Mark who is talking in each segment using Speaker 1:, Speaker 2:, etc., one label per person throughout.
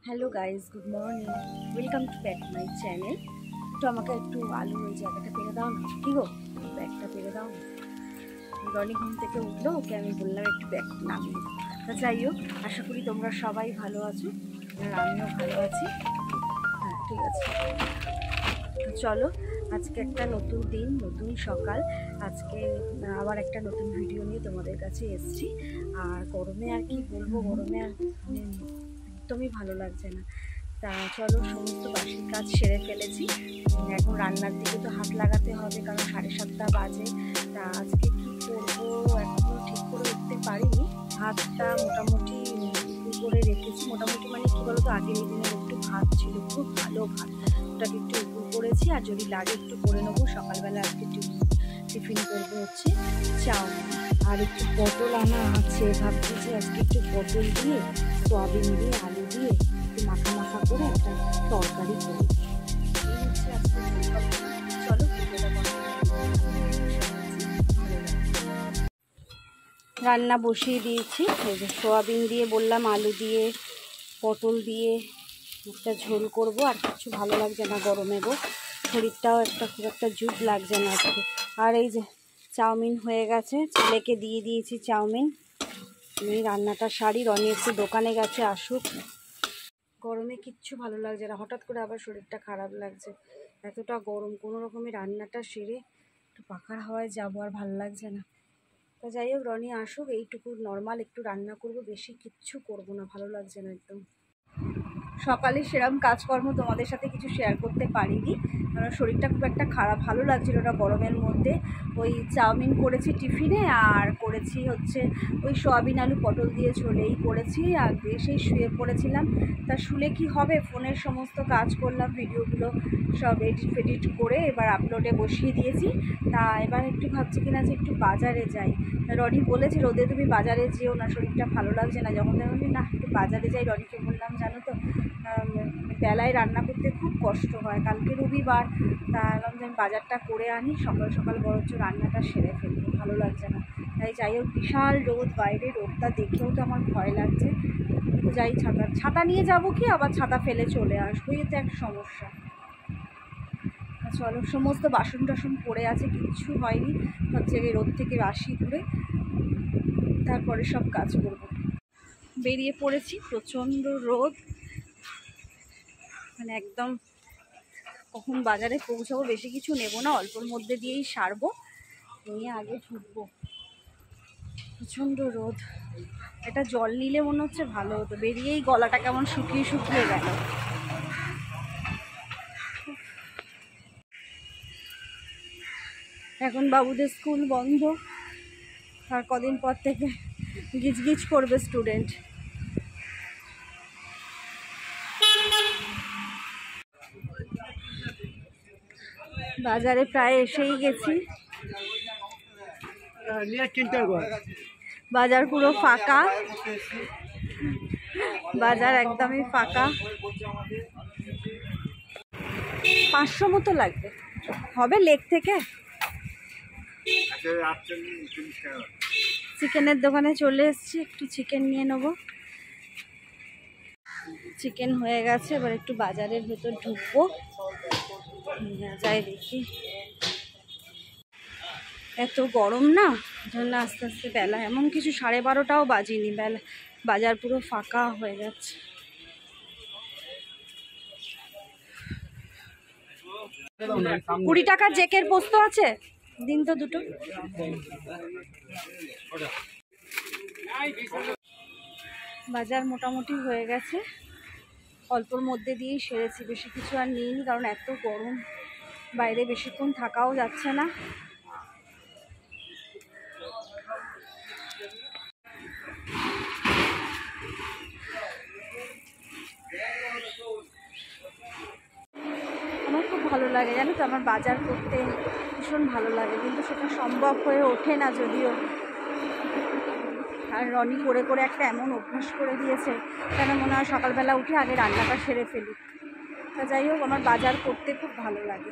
Speaker 1: Hello guys, good morning, welcome to back my channel. তো আমাকে একটু আলু ওই জায়গাটা পেরে দাও না, কি গো, ব্যাগটা পেরে দাও না। রনি ঘুম থেকে উঠলো, ওকে আমি বললাম একটু ব্যাগ নামিয়ে। তা যাই হোক, আশা করি তোমরা সবাই ভালো আছো আর আমিও ভালো আছি। হ্যাঁ, ঠিক আছে। চলো, আজকে একটা নতুন দিন, নতুন সকাল। আজকে আবার একটা নতুন ভিডিও নিয়ে তোমাদের কাছে এসেছি। আর গরমে আর কি বলবো, গরমে আর একদমই ভালো লাগছে না। তা চলো, সমস্ত বাসি কাজ সেরে ফেলেছি। এখন রান্নার দিকে তো হাত লাগাতে হবে, কারণ 7:30 বাজে। তা আজকে কি করবো এখনো ঠিক করে উঠতে পারিনি। ভাতটা মোটামুটি করে রেখেছি, মোটামুটি মানে কি বলতো, আগের এই দিনের একটু ভাত ছিল, খুব ভালো ভাত, ওটাকে একটু উপর করেছি। আর যদি লাগে একটু করে নেবো সকালবেলা। আজকে টিফিন করবো হচ্ছে চাউমিন, আর একটু পটল আনা আছে। ভাবছি যে আজকে একটু পটল দিয়ে, সয়াবিন দিয়ে, আলু দিয়ে একটু মাখা মাখা করে একটা তরকারি করি। এই হচ্ছে আজকে। চলো, রান্না বসিয়ে দিয়েছি। এই যে সয়াবিন দিয়ে বললাম, আলু দিয়ে, পটল দিয়ে একটা ঝোল করব। আর কিছু ভালো লাগছে না গরমে গো, শরীরটাও খুব একটা জুত লাগছে না আজকে। আর এই যে চাউমিন হয়ে গেছে, ছেলেকে দিয়ে দিয়েছি চাউমিন। আমি রান্নাটা সারি, রনি একটু দোকানে গেছে, আসুক। গরমে কিচ্ছু ভালো লাগছে না, হঠাৎ করে আবার শরীরটা খারাপ লাগছে, এতটা গরম। কোনো রকমে রান্নাটা সেরে একটু পাখার হাওয়ায় যাবো, আর ভালো লাগছে না। তো যাই হোক, রনি আসুক, এইটুকু নর্মাল একটু রান্না করব, বেশি কিচ্ছু করব না, ভালো লাগছে না একদম। সকালে সেরকম কাজকর্ম তোমাদের সাথে কিছু শেয়ার করতে পারিনি, কারণ শরীরটা খুব একটা খারাপ, ভালো লাগছিল না গরমের মধ্যে। ওই চাউমিন করেছি টিফিনে, আর করেছি হচ্ছে ওই সয়াবিন আলু পটল দিয়ে ঝোলেই করেছি। আর এসেই শুয়ে পড়েছিলাম। তা শুলে কি হবে, ফোনের সমস্ত কাজ করলাম, ভিডিওগুলো সব এডিট করে এবার আপলোডে বসিয়ে দিয়েছি। তা এবার একটু ভাবছি কিনা যে একটু বাজারে যাই। রনি বলেছে রোদে তুমি বাজারে যেও না, শরীরটা ভালো লাগছে না। যখন দেখি না একটু বাজারে যাই, রনিকে বললাম জানো তো বেলায় রান্না করতে খুব কষ্ট হয়, কালকে রবিবার। তা বললাম যে আমি বাজারটা করে আনি, সকাল সকাল বরঞ্চ রান্নাটা সেরে ফেলবো, ভালো লাগছে না। তাই যাই হোক, বিশাল রোদ বাইরে, রোদটা দেখেও তো আমার ভয় লাগছে। তো যাই, ছাতা নিয়ে যাব কি আবার ছাতা ফেলে চলে আসবো, এই তো একটা সমস্যা। চলো, সমস্ত বাসন টাসন পড়ে আছে, কিচ্ছু হয়নি, হচ্ছে রোদ থেকে আসি ঘুরে, তারপরে সব কাজ করব। বেরিয়ে পড়েছি, প্রচণ্ড রোদ, মানে একদম কখন বাজারে পৌঁছাবো। বেশি কিছু নেব না, অল্পর মধ্যে দিয়েই সারবো, নিয়ে আগে ঢুকবো। প্রচণ্ড রোদ, এটা জল নিলে মনে হচ্ছে ভালো হতো, বেরিয়েই গলাটা কেমন শুকিয়ে শুকিয়ে গেল। এখন বাবুদের স্কুল বন্ধ, আর কদিন পর থেকে গিজগিজ করবে স্টুডেন্ট। বাজারে প্রায় এসেই গেছি, বাজার পুরো ফাঁকা, বাজার একদমই ফাঁকা। 500 মতো লাগবে, হবে লেক থেকে। চিকেনের দোকানে চলে এসেছি, একটু চিকেন নিয়ে নেবো। চিকেন হয়ে গেছে, এবার একটু বাজারের ভেতর ঢুকবো, যাই দেখি। এত গরম না, জন্য আস্তে আস্তে বেলা এমন কিছু 12:30টাও বাজিনি, বেলা বাজার পুরো ফাঁকা হয়ে যাচ্ছে। কুড়ি টাকার জেকের পোস্ত আছে, দিন তো দুটো। বাজার মোটামুটি হয়ে গেছে, অল্পর মধ্যে দিয়েই সেরেছি, বেশি কিছু আর নিইনি, কারণ এত গরম বাইরে বেশিক্ষণ থাকাও যাচ্ছে না। আমার খুব ভালো লাগে জানো তো, আমার বাজার করতে ভীষণ ভালো লাগে, কিন্তু সেটা সম্ভব হয়ে ওঠে না যদিও। আর রনি করে করে একটা এমন অভ্যাস করে দিয়েছে, কেন মনে হয় সকালবেলা উঠে আগে রান্নাটা সেরে ফেলি। তা যাই হোক, আমার বাজার করতে খুব ভালো লাগে,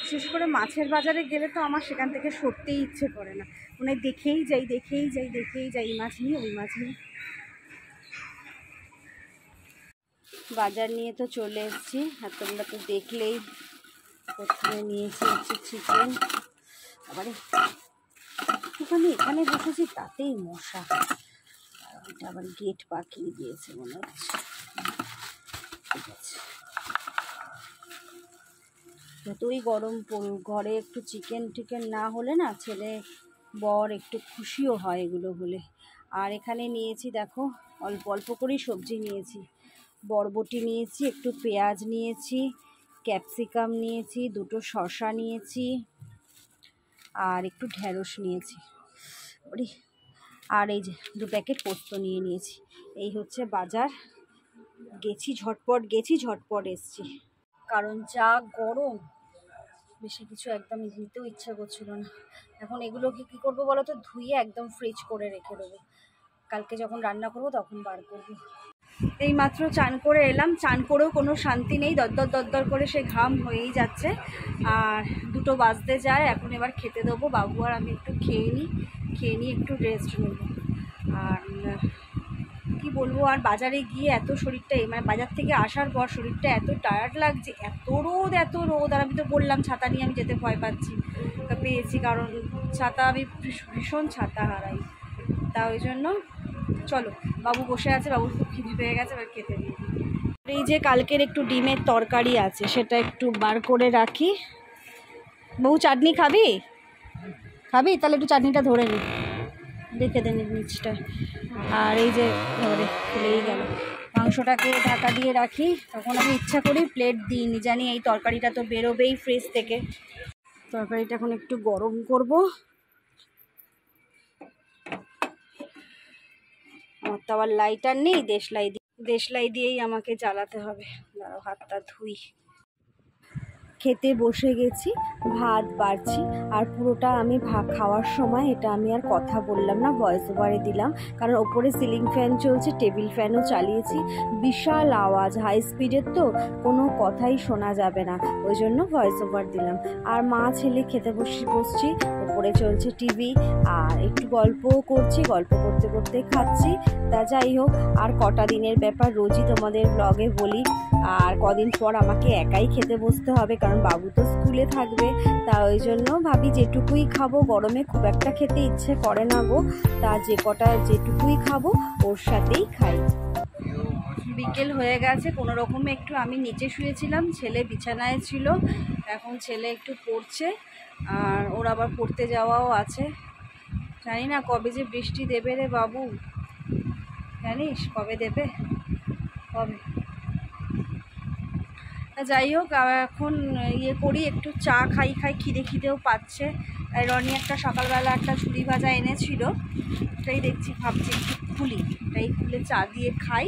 Speaker 1: বিশেষ করে মাছের বাজারে গেলে তো আমার সেখান থেকে সরতেই ইচ্ছে করে না, মানে দেখেই যাই দেখেই যাই দেখেই যাই, এই মাছ নিয়ে ওই মাছ নিয়ে। বাজার নিয়ে তো চলে এসেছি, আর তোমরা তো দেখলেই। প্রথমে নিয়েছি হচ্ছে চিকেন। আবার এখানে বসেছি তাতেই মশা, এটা আবার গেট পাকিয়ে দিয়েছে মনে হচ্ছে। ঠিক আছে, যতই গরম পড়ুক ঘরে একটু চিকেন টিকেন না হলে না ছেলে বর একটু খুশিও হয় এগুলো হলে। আর এখানে নিয়েছি দেখো অল্প অল্প করেই সবজি নিয়েছি। বরবটি নিয়েছি, একটু পেঁয়াজ নিয়েছি, ক্যাপসিকাম নিয়েছি, দুটো শসা নিয়েছি, আর একটু ঢ্যাঁড়স নিয়েছি, আর এই যে 2 প্যাকেট পোস্ত নিয়ে নিয়েছি। এই হচ্ছে বাজার। গেছি ঝটপট এসছি, কারণ যা গরম বেশি কিছু একদম নিতেও ইচ্ছা করছিল না। এখন এগুলোকে কী করবো বলো তো, ধুয়ে একদম ফ্রিজ করে রেখে দেবো, কালকে যখন রান্না করবো তখন বার করবো। এই মাত্র চান করে এলাম, চান করেও কোনো শান্তি নেই, দরদর করে সে ঘাম হয়েই যাচ্ছে। আর 2টো বাজতে যায়, এখন এবার খেতে দেবো। বাবু আর আমি একটু খেয়ে নিই, একটু রেস্ট নেব। আর কি বলবো, আর বাজারে গিয়ে এত শরীরটা মানে বাজার থেকে আসার পর শরীরটা এত টায়ার্ড লাগছে, এত রোদ। আর আমি তো বললাম ছাতা নিয়ে আমি যেতে ভয় পেয়েছি, কারণ ছাতা আমি ভীষণ ছাতা হারাই। তা ওই জন্য চলো, বাবু বসে আছে, বাবুর খুব খিদে পেয়ে গেছে, এবার খেতে দিই। এই যে কালকের একটু ডিমের তরকারি আছে, সেটা একটু বার করে রাখি। বাবু চাটনি খাবি? তাহলে একটু চাটনিটা ধরে নি, দেখে দেন নিচটা। আর এই যে ধরে খুলেই গেল, মাংসটাকে ঢাকা দিয়ে রাখি। তখন আমি ইচ্ছা করি প্লেট দিইনি, জানি এই তরকারিটা তো বেরোবেই ফ্রিজ থেকে। তরকারিটা এখন একটু গরম করব। আমার তো আবার লাইটার নেই, দেশলাই দিয়েই আমাকে জ্বালাতে হবে। দাঁড়াও হাতটা ধুই। খেতে বসে গেছি, ভাত বাড়ছি। আর পুরোটা আমি খাওয়ার সময় এটা আমি আর কথা বললাম না, ভয়েস ওভারে দিলাম, কারণ ওপরে সিলিং ফ্যান চলছে, টেবিল ফ্যানও চালিয়েছি, বিশাল আওয়াজ, হাই স্পিডের তো কোনো কথাই শোনা যাবে না, ওই জন্য ভয়েস ওভার দিলাম। আর মা ছেলে খেতে বসছি, ওপরে চলছে টিভি, আর একটু গল্পও করছি, গল্প করতে করতে খাচ্ছি। তা যাই হোক, আর কটা দিনের ব্যাপার, রোজই তোমাদের ব্লগে বলি। আর কদিন পর আমাকে একাই খেতে বসতে হবে, কারণ বাবু তো স্কুলে থাকবে। তা ওই জন্য ভাবি যেটুকুই খাবো, গরমে খুব একটা খেতে ইচ্ছে করে না গো, তা যেটুকুই খাবো ওর সাথেই খাই। বিকেল হয়ে গেছে, কোনো রকমে একটু আমি নিচে শুয়েছিলাম, ছেলে বিছানায় ছিল। এখন ছেলে একটু পড়ছে, আর ওর আবার পড়তে যাওয়াও আছে। জানি না কবে যে বৃষ্টি দেবে রে বাবু, জানিস কবে দেবে, কবে? যাই হোক, এখন করি, একটু চা খাই, খিদেও পাচ্ছে। রনি একটা সকালবেলা একটা ঝুড়ি ভাজা এনেছিল, এটাই ভাবছি একটু খুলে চা দিয়ে খাই।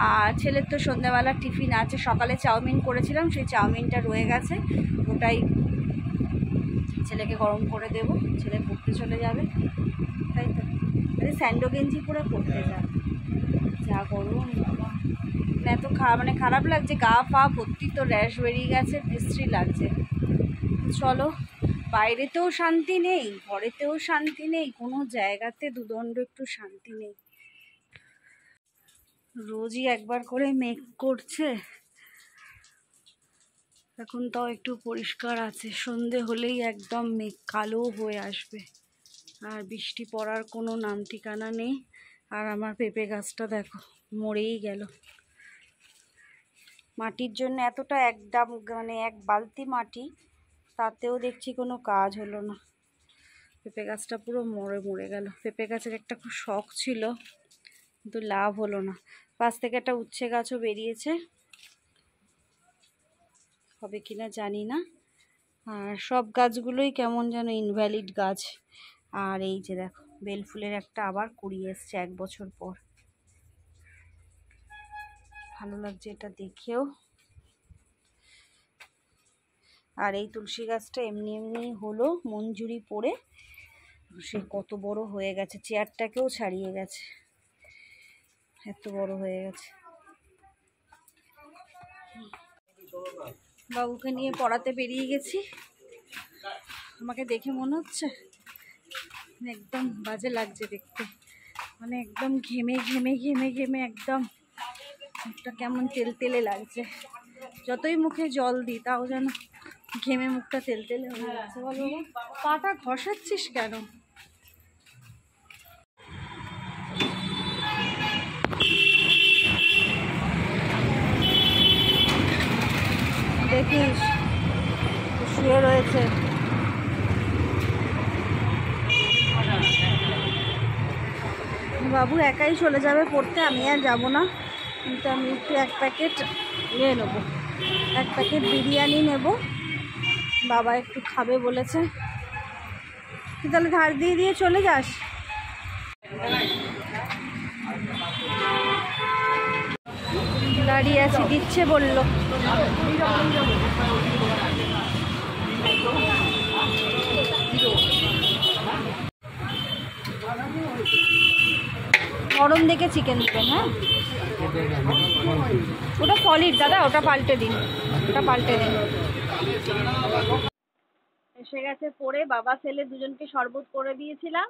Speaker 1: আর ছেলের তো সন্ধ্যাবেলা টিফিন আছে, সকালে চাউমিন করেছিলাম, সেই চাউমিনটা রয়ে গেছে, ওটাই ছেলেকে গরম করে দেব, ছেলে পড়তে চলে যাবে। তাই তো স্যান্ডো গেঞ্জি পরে পড়তে যাবে, যা গরম বাবা, এত খারাপ লাগছে, গা পা ভর্তি তো র্যাশ বেরিয়ে গেছে, বিশ্রী লাগছে। চলো, বাইরেতেও শান্তি নেই, ঘরেতেও শান্তি নেই, কোনো জায়গাতে দুদণ্ড একটু শান্তি নেই। রোজই একবার করে মেঘ করছে, এখন তাও একটু পরিষ্কার আছে, সন্ধে হলেই একদম মেঘ কালো হয়ে আসবে, আর বৃষ্টি পড়ার কোনো নাম ঠিকানা নেই। আর আমার পেঁপে গাছটা দেখো মরেই গেল, মাটির জন্য এতটা একদম এক বালতি মাটি, তাতেও দেখছি কোনো কাজ হলো না, পেঁপে গাছটা পুরো মরে গেল। পেঁপে গাছের একটা খুব শখ ছিল, কিন্তু লাভ হলো না। পাশ থেকে একটা উচ্ছে গাছও বেরিয়েছে, হবে কিনা জানি না। আর সব গাছগুলোই কেমন যেন ইনভ্যালিড গাছ। আর এই যে দেখো বেলফুলের একটা আবার কুড়ি এসছে 1 বছর পর, ভালো লাগছে এটা দেখেও। আর এই তুলসী গাছটা এমনি হলো মঞ্জুরি পড়ে, সে কত বড় হয়ে গেছে, চেয়ারটাকেও ছাড়িয়ে গেছে, এত বড় হয়ে গেছে। বাবুকে নিয়ে পড়াতে বেরিয়ে গেছি, আমাকে দেখে মনে হচ্ছে একদম বাজে লাগছে দেখতে, একদম ঘেমে একদম মুখটা কেমন তেলতেলে লাগছে, যতই মুখে জল দিই তাও যেন ঘেমে মুখটা তেলতেলে হয়ে যাচ্ছে। বলো পাটা ঘষাচ্ছিস কেন? দেখিস শুয়ে রয়েছে। বাবু একাই চলে যাবে পড়তে, আমি আর যাব না, কিন্তু আমি একটু 1 প্যাকেট নিয়ে নেবো, 1 প্যাকেট বিরিয়ানি নেব, বাবা একটু খাবে বলেছে। তুই তাহলে ধার দিয়ে দিয়ে চলে যাস। দাঁড়িয়ে আছি, দিচ্ছে বললো। গরম দেখে চিকেন দেবেন। হ্যাঁ ওটা সলিড দাদা, ওটা পাল্টে দিন, ওটা পাল্টে দিন। এসে গেছে পড়ে, বাবা ছেলে দুজনকে শরবত করে দিয়েছিলাম।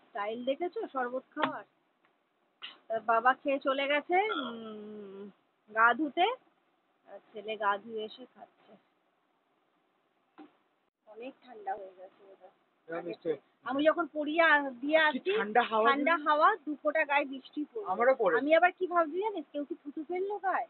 Speaker 1: স্টাইল দেখেছো শরবত খাওয়ার? বাবা খেয়ে চলে গেছে গা ধুতে, আর ছেলে গা ধুয়ে এসে খাচ্ছে। অনেক ঠান্ডা হয়ে গেছে ওটা। আমি যখন পড়িয়ে দিয়ে আসছি ঠান্ডা হাওয়া 2 ফোঁটা গায়ে বৃষ্টি পড়ে। আমি আবার কি ভাবছি জানিস, কেউ কি থুতু ফেললো গায়ে,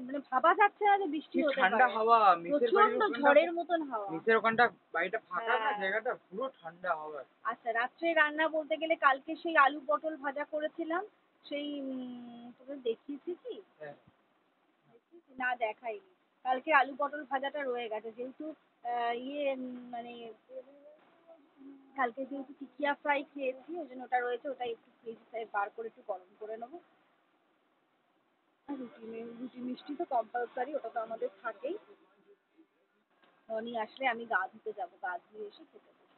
Speaker 1: মানে ভাবা যাচ্ছে না যে বৃষ্টি হতে পারে। ঠান্ডা হাওয়া, প্রচন্ড ঝড়ের মতন হাওয়া। নিচের ওখানটা বাড়িটা ফাঁকা না, জায়গাটা পুরো ঠান্ডা হাওয়া। আচ্ছা রাত্রে রান্না বলতে গেলে কালকে সেই আলু পটল ভাজা করেছিলাম, সেই তোকে দেখিয়েছি কি? না দেখাইনি। কালকে আলু পটল ভাজাটা রয়ে গেছে, যেহেতু মানে কালকে যেহেতু টিকিয়া ফ্রাই খেয়েছি, ওই জন্য ওটা রয়েছে, ওটা একটু ফ্রিজ থেকে বার করে একটু গরম করে নেবো। রুটি মিষ্টি তো কম্পালসারি, ওটা তো আমাদের থাকেই। রনি আসলে আমি গা ধুতে যাবো, গা ধুয়ে এসে খেতে বসবো।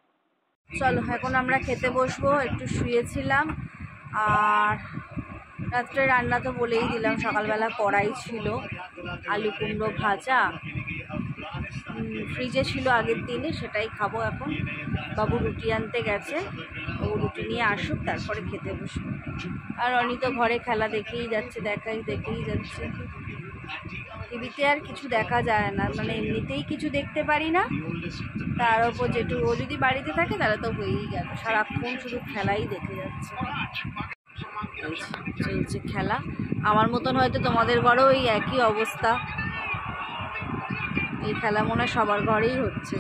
Speaker 1: চলো এখন আমরা খেতে বসবো। একটু শুয়েছিলাম, আর রাত্রে রান্না তো বলেই দিলাম, সকালবেলা কড়াই ছিল, আলু কুমড়ো ভাজা ফ্রিজে ছিল আগের দিনে, সেটাই খাবো এখন। বাবু রুটি আনতে গেছে, ও রুটি নিয়ে আসুক তারপরে খেতে বসবো। আর অনি তো ঘরে খেলা দেখেই যাচ্ছে, দেখেই যাচ্ছে। টিভিতে আর কিছু দেখা যায় না, মানে এমনিতেই কিছু দেখতে পারি না, তার ওপর যেটুকু ও যদি বাড়িতে থাকে তাহলে তো হয়েই গেল, সারাক্ষণ শুধু খেলাই দেখে যাচ্ছে। চলছে খেলা। আমার মতন হয়তো তোমাদের ঘরেও এই একই অবস্থা, এই খেলা মনে হয় সবার ঘরেই হচ্ছে।